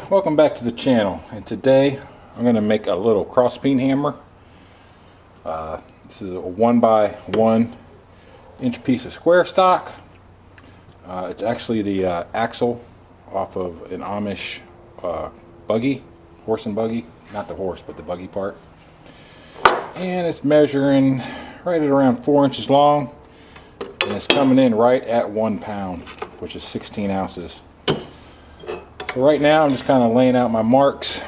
welcome back to the channel, and today I'm going to make a little cross peen hammer. This is a 1 by 1 inch piece of square stock. It's actually the axle off of an Amish buggy, horse and buggy, not the horse but the buggy part, and it's measuring right at around 4 inches long, and it's coming in right at 1 pound, which is 16 ounces. So right now I'm just kind of laying out my marks,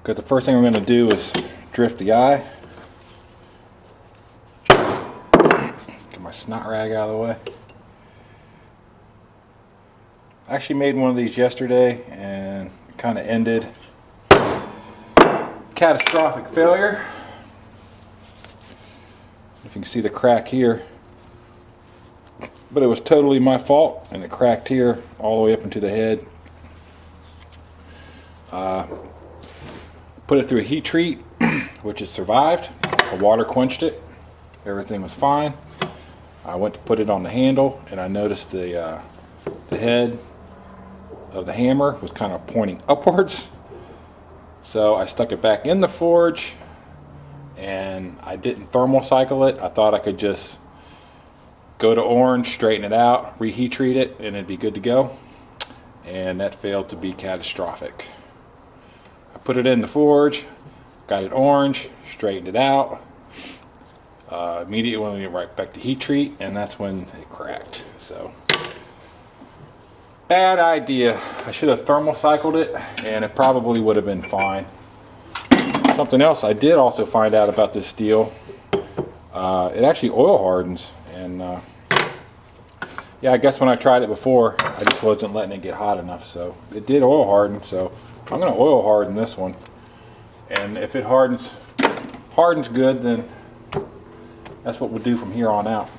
because the first thing I'm going to do is drift the eye. Get my snot rag out of the way. I actually made one of these yesterday and it kind of ended catastrophic failure. If you can see the crack here, but it was totally my fault, and it cracked here all the way up into the head. Put it through a heat treat, which has survived. The water quenched it. Everything was fine. I went to put it on the handle, and I noticed the head of the hammer was kind of pointing upwards. So I stuck it back in the forge, and I didn't thermal cycle it. I thought I could just go to orange, straighten it out, reheat treat it, and it'd be good to go. And that failed to be catastrophic. I put it in the forge, got it orange, straightened it out. Immediately went right back to heat treat, and that's when it cracked. So, bad idea. I should have thermal cycled it, and it probably would have been fine. Something else I did also find out about this steel, it actually oil hardens. And yeah, I guess when I tried it before, I just wasn't letting it get hot enough. So it did oil harden. So I'm going to oil harden this one. And if it hardens good, then that's what we'll do from here on out.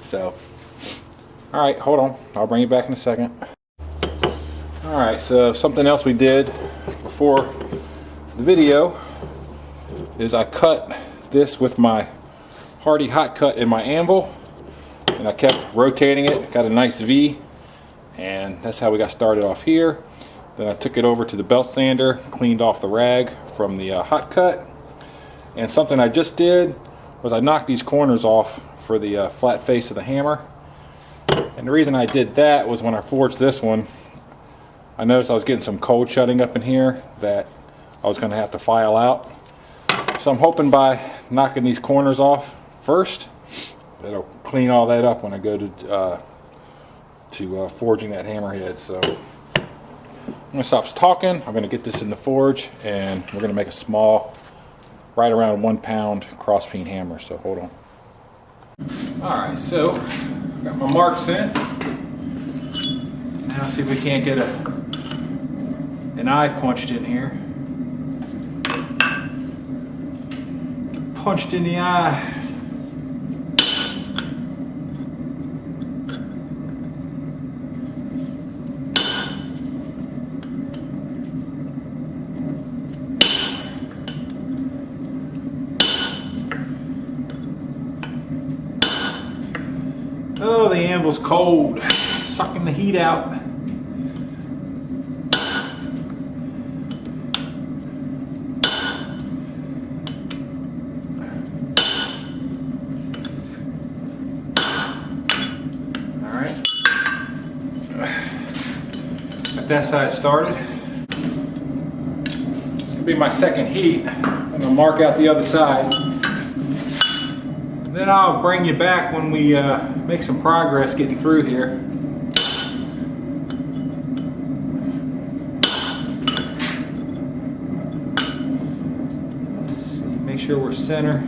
So, all right, hold on. I'll bring you back in a second. All right, so something else we did before the video is I cut this with my Hardy hot cut in my anvil, and I kept rotating it. Got a nice V, and that's how we got started off here. Then I took it over to the belt sander, cleaned off the rag from the hot cut, and something I just did was I knocked these corners off for the flat face of the hammer. And the reason I did that was when I forged this one, I noticed I was getting some cold shutting up in here that I was going to have to file out. So I'm hoping by knocking these corners off first, that'll clean all that up when I go to forging that hammerhead. So I'm gonna stop talking. I'm gonna get this in the forge, and we're gonna make a small, right around 1 pound cross peen hammer. So hold on. All right, so got my marks in. Now see if we can't get an eye punched in here. Punched in the eye. Oh, the anvil's cold, sucking the heat out. All right, got that side started. This will be my second heat. I'm gonna mark out the other side. Then I'll bring you back when we make some progress getting through here. Let's see, make sure we're center.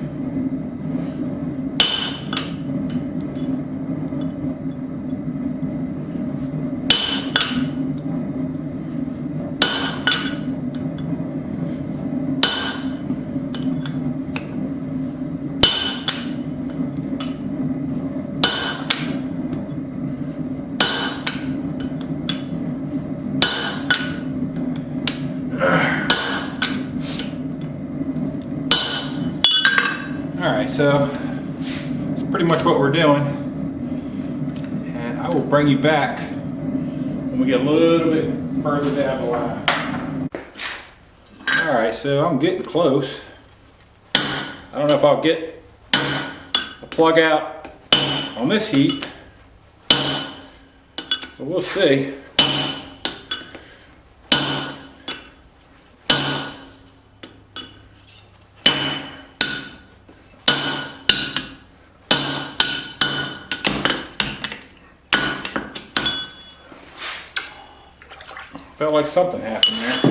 Alright, so it's pretty much what we're doing, and I will bring you back when we get a little bit further down the line. All right, so I'm getting close. I don't know if I'll get a plug out on this heat, so we'll see. Felt like something happened there.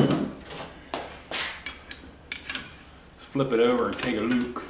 Let's flip it over and take a look.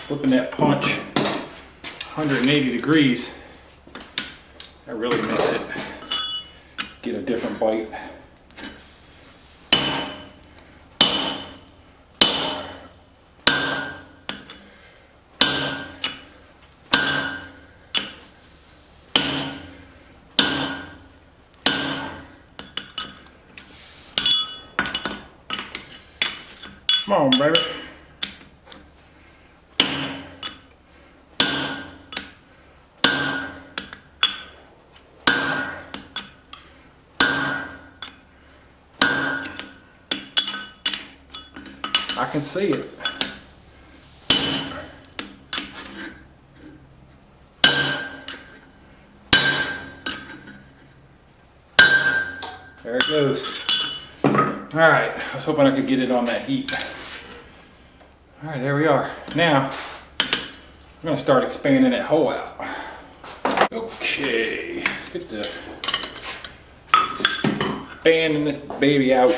Flipping that punch 180 degrees, I really miss it. Get a different bite. Come on, baby. I can see it. There it goes. All right, I was hoping I could get it on that heat. All right, there we are. Now, I'm gonna start expanding that hole out. Okay, let's get the expanding this baby out.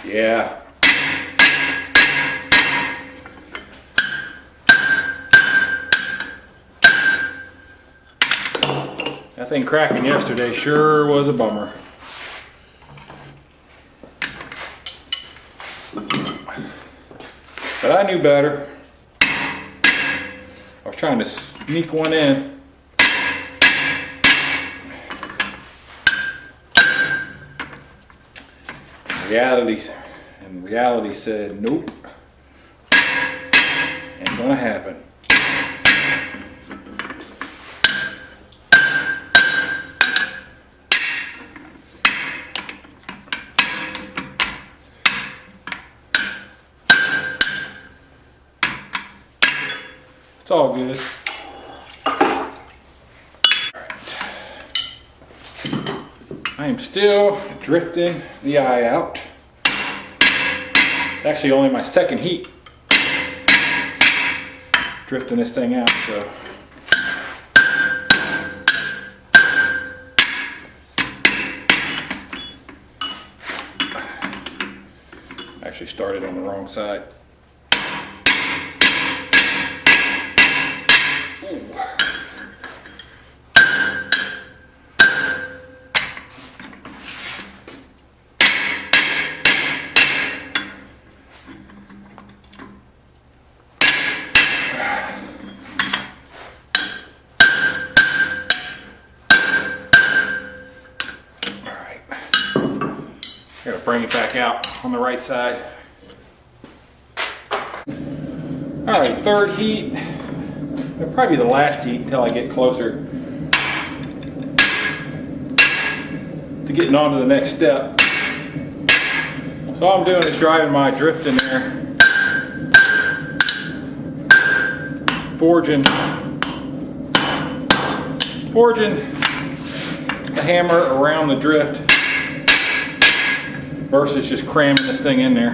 Yeah. That thing cracking yesterday sure was a bummer. But I knew better. I was trying to sneak one in. Reality said, nope, ain't gonna happen. It's all good. I am still drifting the eye out. It's actually only my second heat drifting this thing out, so. Actually started on the wrong side. Ooh. Gotta bring it back out on the right side. All right, third heat. It'll probably be the last heat until I get closer to getting on to the next step. So all I'm doing is driving my drift in there, forging the hammer around the drift versus just cramming this thing in there.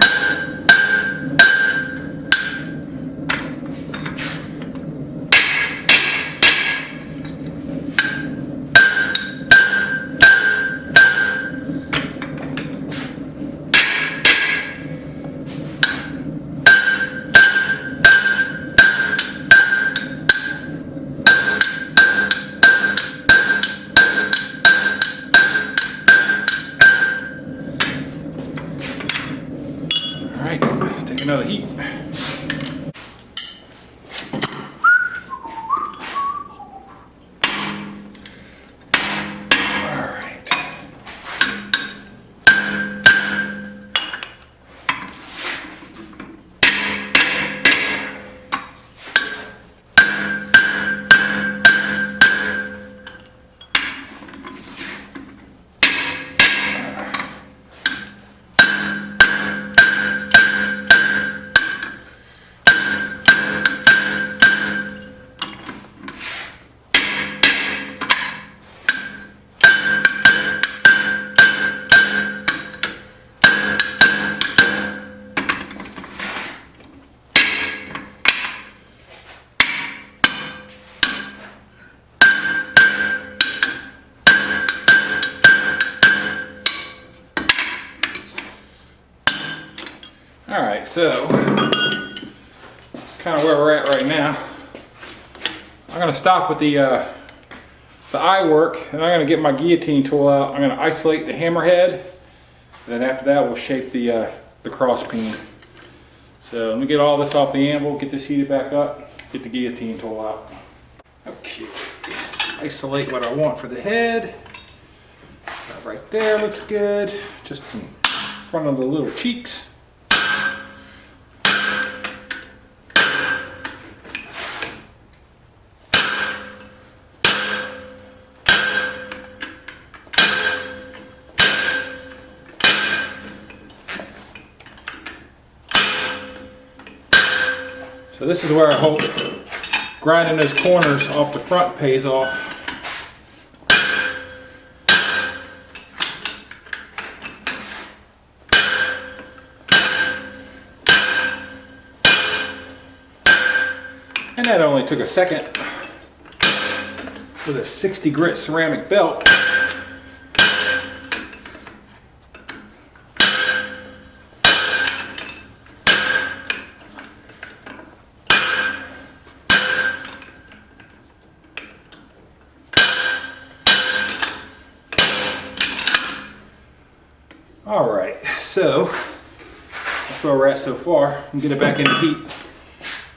Alright, so that's kind of where we're at right now. I'm going to stop with the eye work, and I'm going to get my guillotine tool out. I'm going to isolate the hammerhead, and then after that we'll shape the cross peen. So let me get all this off the anvil, get this heated back up, get the guillotine tool out. Okay, so isolate what I want for the head. Right there looks good, just in front of the little cheeks. So this is where I hope grinding those corners off the front pays off. And that only took a second with a 60 grit ceramic belt. All right, so that's where we're at so far. And get it back in the heat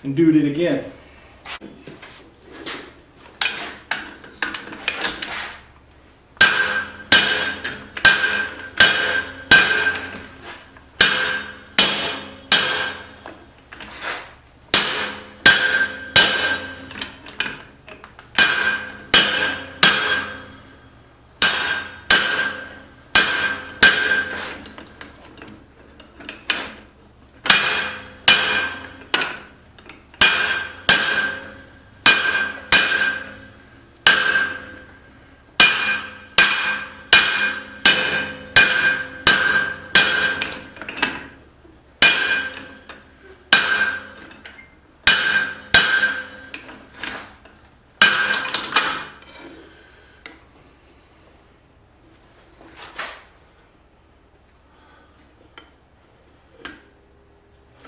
and do it again.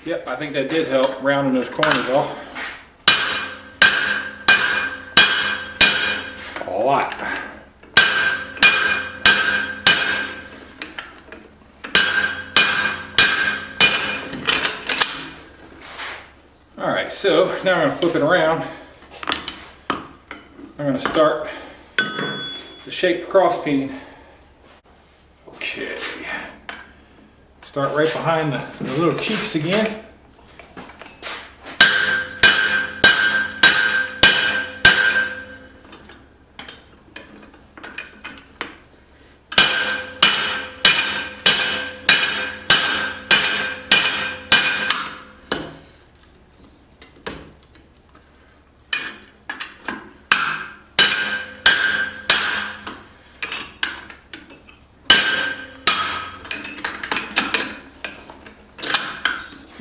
Yep, I think that did help rounding those corners off. A lot. All right, so now I'm going to flip it around. I'm going to start the shaped cross peen. Okay. Start right behind the little cheeks again.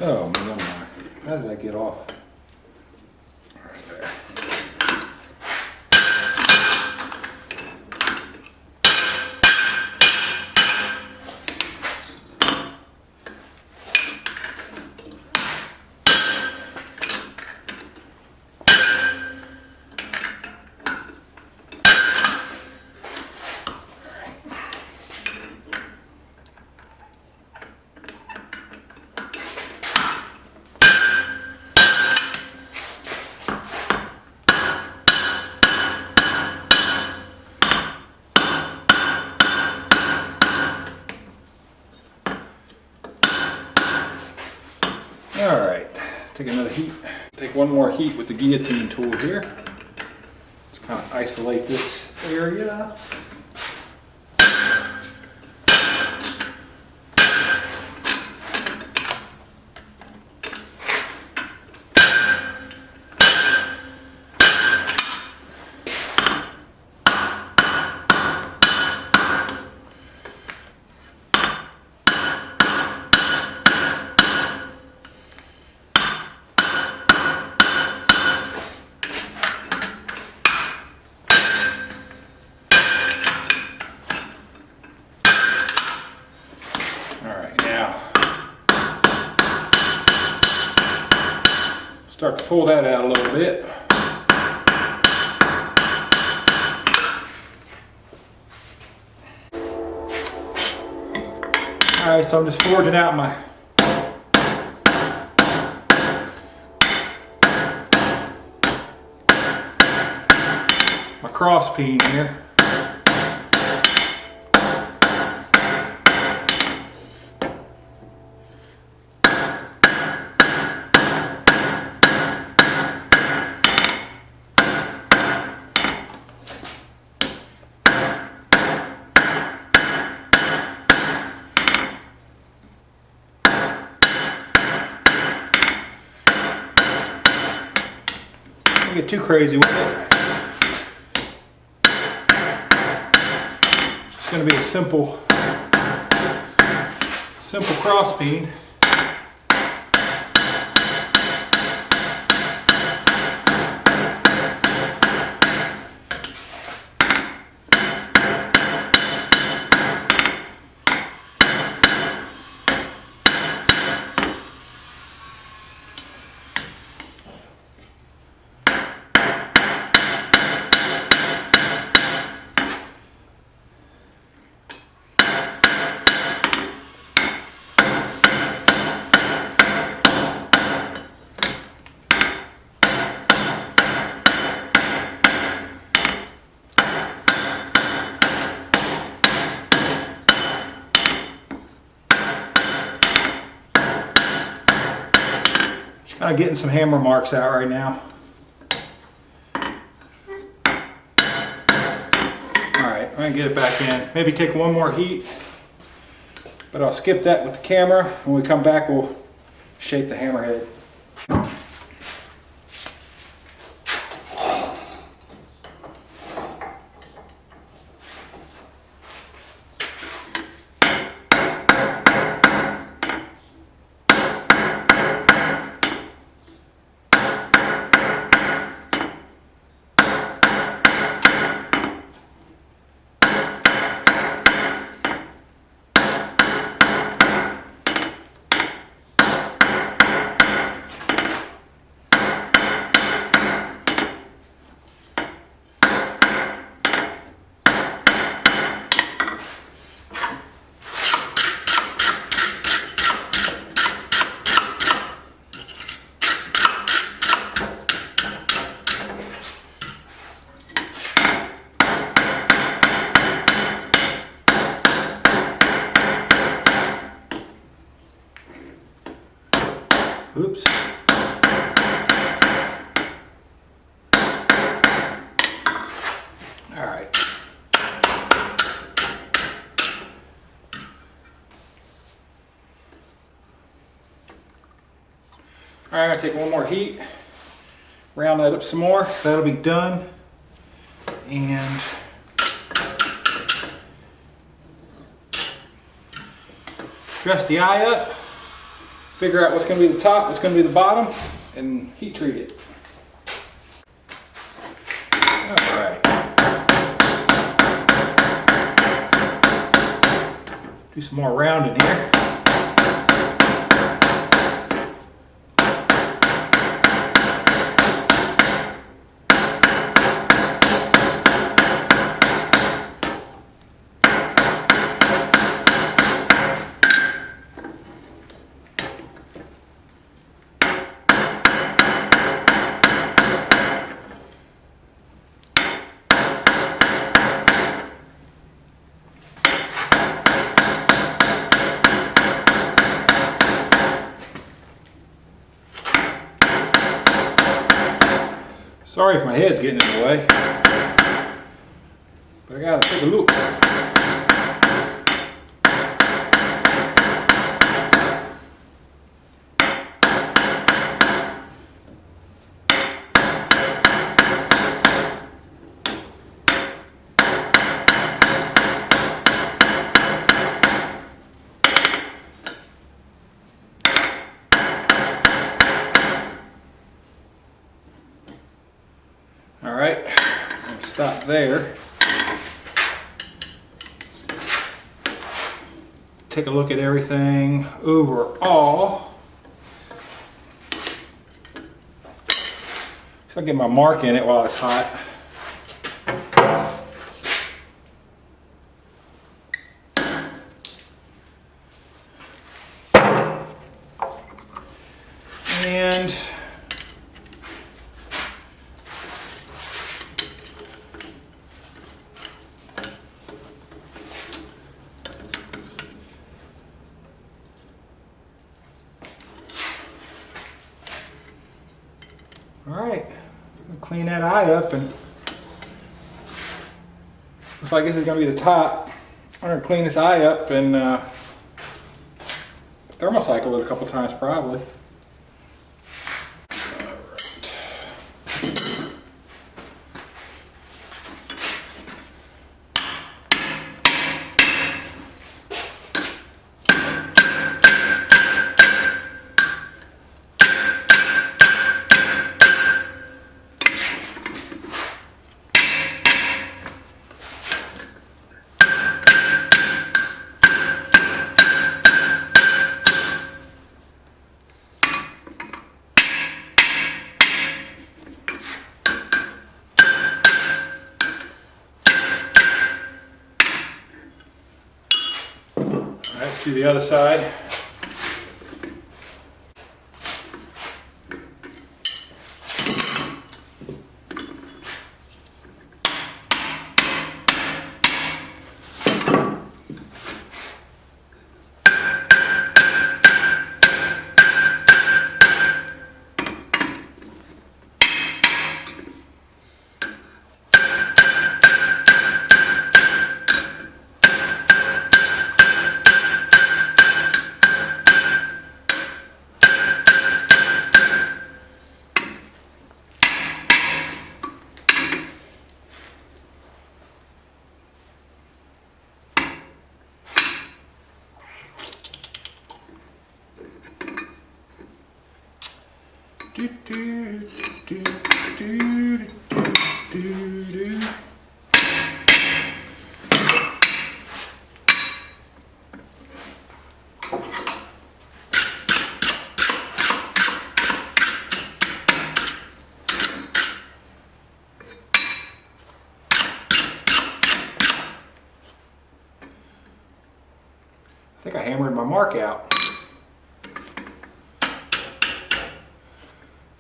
Oh man, how did I get off? Right there. All right, take another heat. Take one more heat with the guillotine tool here. Just kind of isolate this area. pull that out a little bit. Alright, so I'm just forging out my cross peen here. Don't get too crazy with it. It's going to be a simple cross peen. Kind of getting some hammer marks out right now. Alright, I'm going to get it back in. Maybe take one more heat, but I'll skip that with the camera. When we come back, we'll shape the hammerhead. Oops. All right. All right, I'm gonna take one more heat, round that up some more. That'll be done. And dress the eye up. Figure out what's going to be the top, what's going to be the bottom, and heat treat it. Alright. Do some more rounding here. Sorry if my head's getting in the way, but I gotta take a look. All right, I'm gonna stop there. Take a look at everything overall. So I get my mark in it while it's hot. And all right, clean that eye up, and looks like this is going to be the top. I'm going to clean this eye up and thermocycle it a couple times probably. Let's do the other side. Do, do, do, do, do, do, do. I think I hammered my mark out.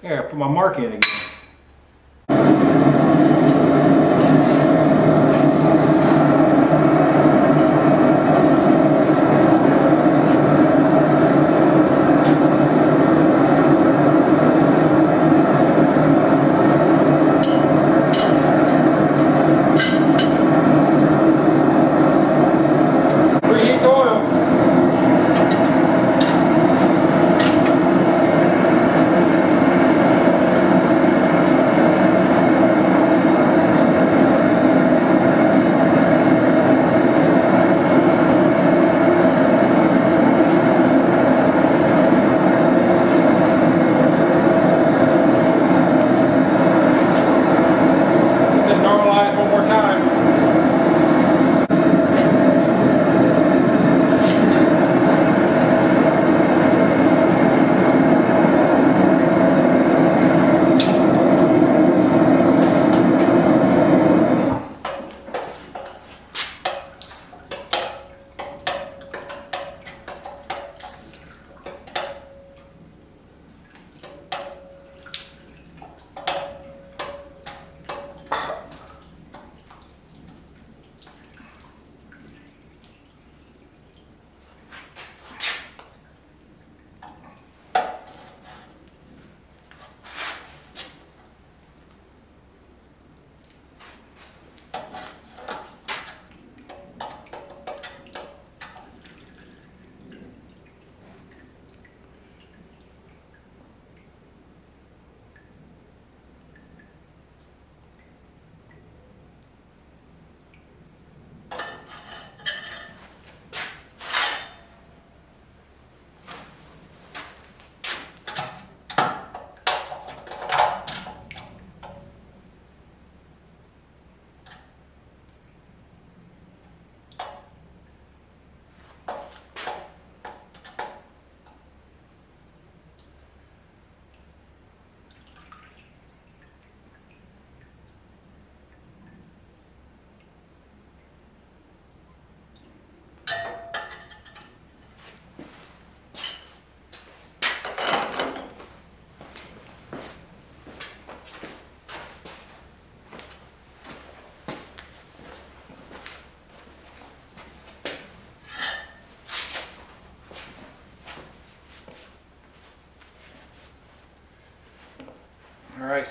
There, I put my mark in again. Preheat oil.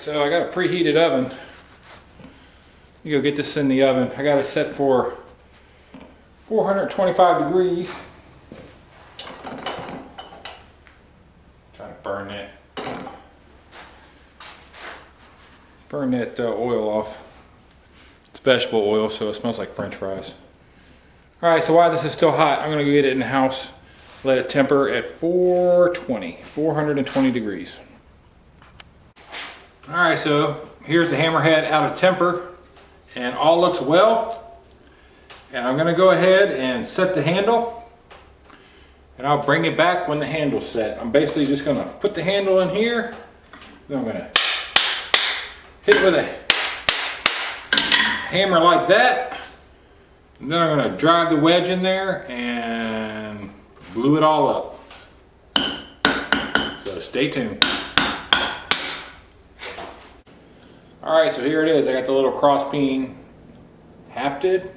so I got a preheated oven. You go get this in the oven. I got it set for 425 degrees. Trying to burn that oil off. It's vegetable oil, so it smells like French fries. All right, so while this is still hot, I'm gonna go get it in the house. Let it temper at 420 degrees. All right, so here's the hammerhead out of temper, and all looks well. And I'm gonna go ahead and set the handle, and I'll bring it back when the handle's set. I'm basically just gonna put the handle in here, then I'm gonna hit it with a hammer like that, and then I'm gonna drive the wedge in there and glue it all up. So stay tuned. All right, so here it is. I got the little cross peen hefted,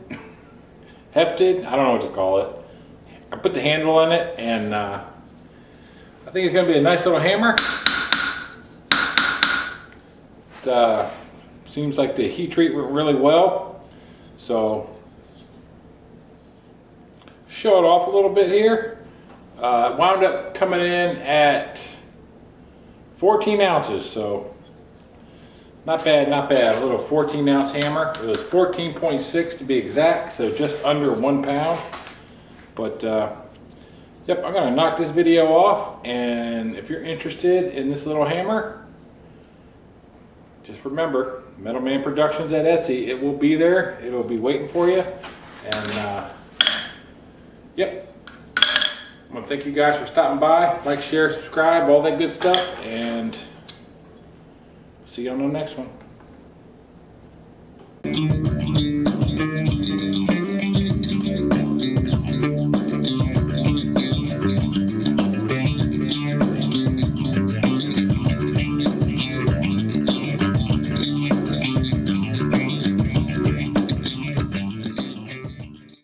I don't know what to call it. I put the handle in it, and I think it's gonna be a nice little hammer. It seems like the heat treat went really well. So show it off a little bit here. It wound up coming in at 14 ounces, so not bad, not bad. A little 14-ounce hammer. It was 14.6 to be exact, so just under 1 pound. But yep, I'm gonna knock this video off, and if you're interested in this little hammer, just remember, Metal Man Productions at Etsy. It will be there. It will be waiting for you. And yep. I want to thank you guys for stopping by. Like, share, subscribe, all that good stuff. And see you on the next one.